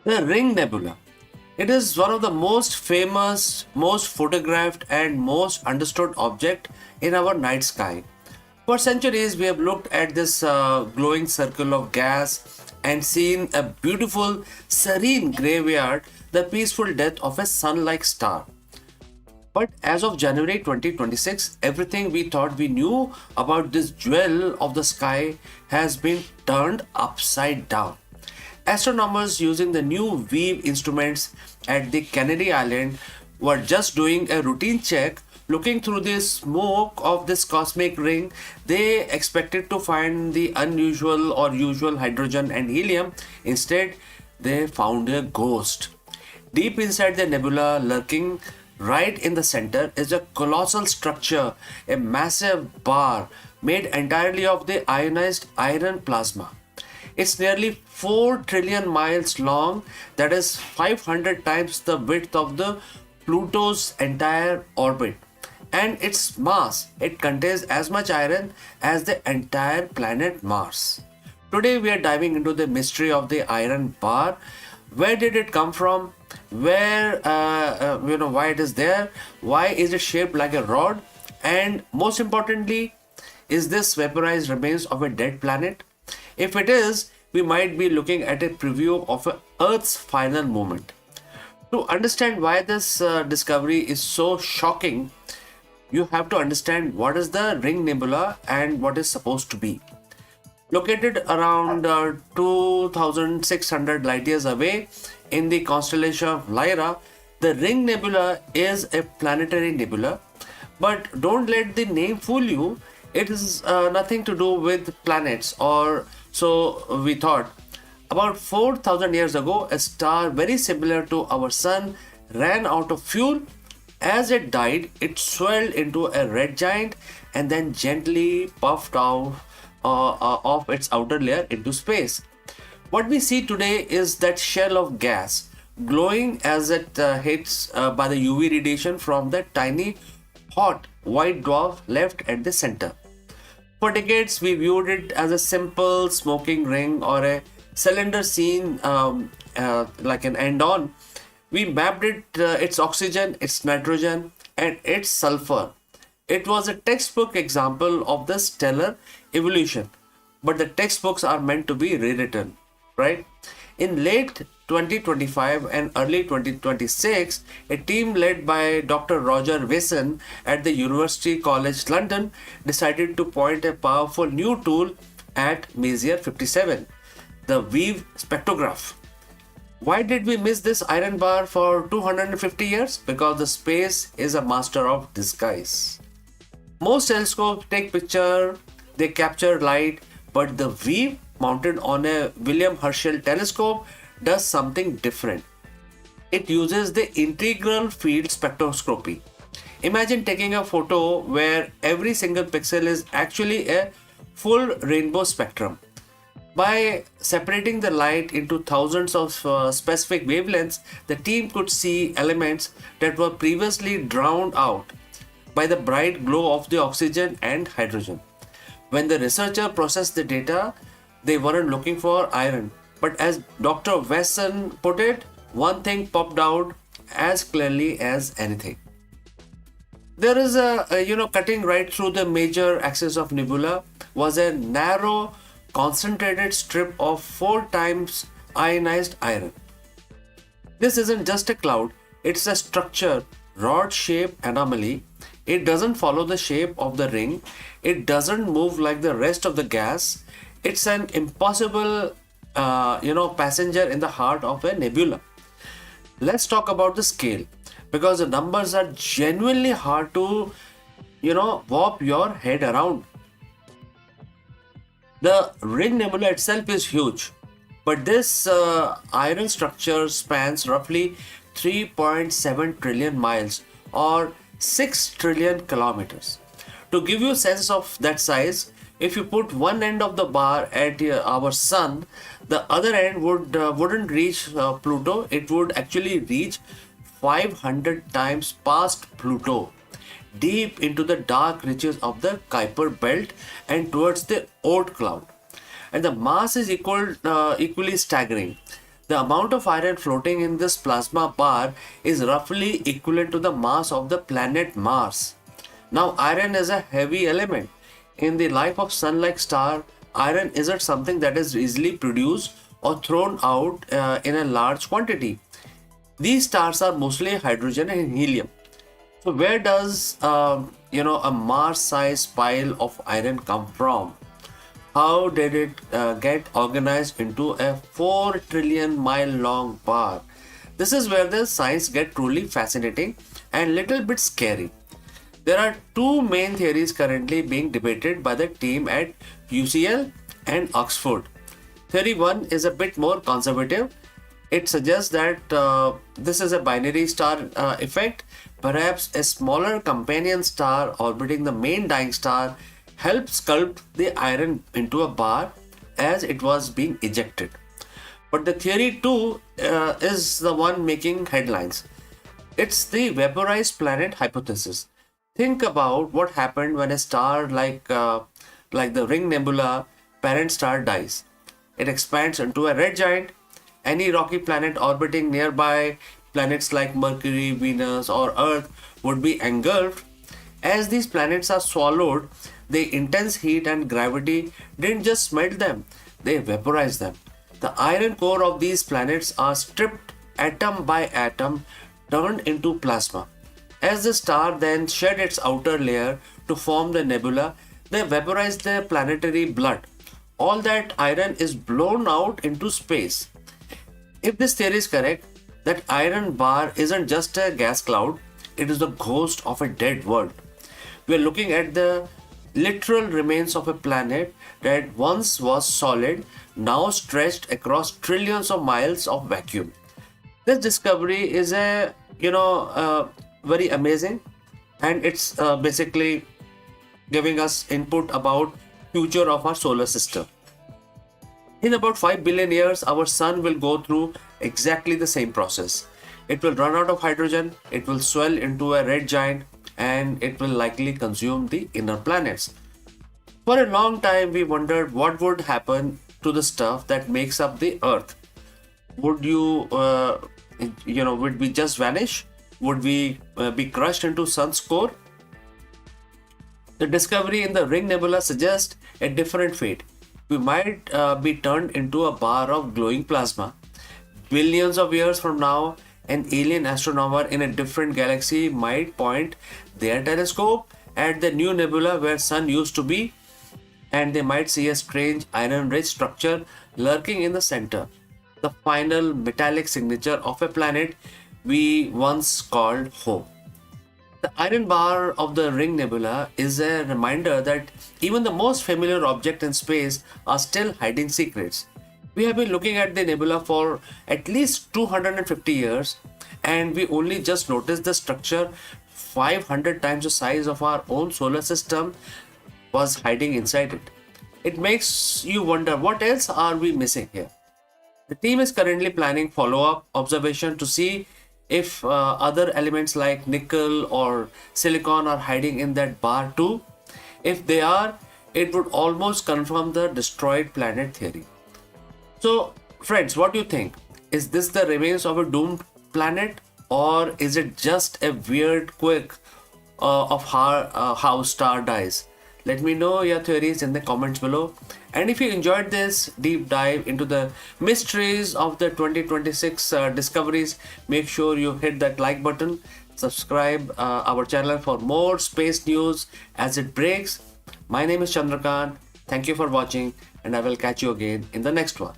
The Ring Nebula. It is one of the most famous, most photographed, and most understood object in our night sky. For centuries, we have looked at this glowing circle of gas and seen a beautiful, serene graveyard, the peaceful death of a sun-like star. But as of January 2026, everything we thought we knew about this jewel of the sky has been turned upside down. Astronomers using the new Weave instruments at the Canary Island were just doing a routine check. Looking through the smoke of this cosmic ring, they expected to find the unusual or usual hydrogen and helium. Instead, they found a ghost. Deep inside the nebula, lurking right in the center, is a colossal structure, a massive bar made entirely of the ionized iron plasma. It's nearly 4 trillion miles long, that is 500 times the width of the Pluto's entire orbit. And its mass, it contains as much iron as the entire planet Mars. Today we are diving into the mystery of the iron bar. Where did it come from? Why it is there? Why is it shaped like a rod? And most importantly, is this vaporized remains of a dead planet? If it is, we might be looking at a preview of Earth's final moment. To understand why this discovery is so shocking, you have to understand what is the Ring Nebula and what is supposed to be. Located around 2600 light years away in the constellation of Lyra, the Ring Nebula is a planetary nebula. But don't let the name fool you. It is nothing to do with planets, or so we thought. About 4000 years ago, a star very similar to our sun ran out of fuel. As it died, it swelled into a red giant and then gently puffed out of its outer layer into space. What we see today is that shell of gas glowing as it hits by the UV radiation from that tiny hot white dwarf left at the center. For decades, we viewed it as a simple smoking ring or a cylinder seen like an end on. We mapped its oxygen, its nitrogen, and its sulfur. It was a textbook example of the stellar evolution, but the textbooks are meant to be rewritten, right? In late 2025 and early 2026, a team led by Dr. Roger Wason at the University College London decided to point a powerful new tool at Messier 57, the Weave spectrograph. Why did we miss this iron bar for 250 years? Because the space is a master of disguise. Most telescopes take picture, they capture light, but the Weave mounted on a William Herschel telescope does something different. It uses the integral field spectroscopy. Imagine taking a photo where every single pixel is actually a full rainbow spectrum. By separating the light into thousands of specific wavelengths, the team could see elements that were previously drowned out by the bright glow of the oxygen and hydrogen. When the researcher processed the data, they weren't looking for iron, but as Dr. Wesson put it, one thing popped out as clearly as anything. There is cutting right through the major axis of nebula was a narrow concentrated strip of 4 times ionized iron. This isn't just a cloud, it's a structure, rod shaped anomaly. It doesn't follow the shape of the ring, it doesn't move like the rest of the gas. It's an impossible passenger in the heart of a nebula. Let's talk about the scale, because the numbers are genuinely hard to warp your head around. The Ring Nebula itself is huge, but this iron structure spans roughly 3.7 trillion miles or 6 trillion kilometers. To give you a sense of that size, if you put one end of the bar at our sun, the other end wouldn't reach Pluto. It would actually reach 500 times past Pluto, deep into the dark reaches of the Kuiper belt and towards the Oort cloud. And the mass is equally staggering. The amount of iron floating in this plasma bar is roughly equivalent to the mass of the planet Mars. Now, iron is a heavy element. In the life of sun-like star, iron isn't something that is easily produced or thrown out in a large quantity. These stars are mostly hydrogen and helium. So where does a Mars-sized pile of iron come from? How did it get organized into a 4 trillion mile long bar? This is where the science gets truly fascinating and little bit scary. There are two main theories currently being debated by the team at UCL and Oxford. Theory 1 is a bit more conservative. It suggests that this is a binary star effect. Perhaps a smaller companion star orbiting the main dying star helped sculpt the iron into a bar as it was being ejected. But the theory 2 is the one making headlines. It's the vaporized planet hypothesis. Think about what happened when a star like the Ring Nebula parent star dies. It expands into a red giant. Any rocky planet orbiting nearby, planets like Mercury, Venus, or Earth, would be engulfed. As these planets are swallowed, the intense heat and gravity didn't just melt them, they vaporized them. The iron core of these planets are stripped atom by atom, turned into plasma. As the star then shed its outer layer to form the nebula, they vaporize the planetary blood. All that iron is blown out into space. If this theory is correct, that iron bar isn't just a gas cloud, it is the ghost of a dead world. We are looking at the literal remains of a planet that once was solid, now stretched across trillions of miles of vacuum. This discovery is very amazing, and it's basically giving us input about future of our solar system. In about 5 billion years, our sun will go through exactly the same process. It will run out of hydrogen, it will swell into a red giant, and it will likely consume the inner planets. For a long time, we wondered what would happen to the stuff that makes up the Earth. Would would we just vanish? Would we be crushed into sun's core? The discovery in the Ring Nebula suggests a different fate. We might be turned into a bar of glowing plasma. Billions of years from now, an alien astronomer in a different galaxy might point their telescope at the new nebula where sun used to be, and they might see a strange iron-rich structure lurking in the center, the final metallic signature of a planet we once called home. The iron bar of the Ring Nebula is a reminder that even the most familiar objects in space are still hiding secrets. We have been looking at the nebula for at least 250 years, and we only just noticed the structure 500 times the size of our own solar system was hiding inside it. It makes you wonder, what else are we missing here? The team is currently planning follow-up observation to see if other elements like nickel or silicon are hiding in that bar too. If they are, it would almost confirm the destroyed planet theory. So, friends, what do you think? Is this the remains of a doomed planet, or is it just a weird quirk of how star dies? Let me know your theories in the comments below. And if you enjoyed this deep dive into the mysteries of the 2026 discoveries, make sure you hit that like button, subscribe our channel for more space news as it breaks. My name is Chandrakant. Thank you for watching, and I will catch you again in the next one.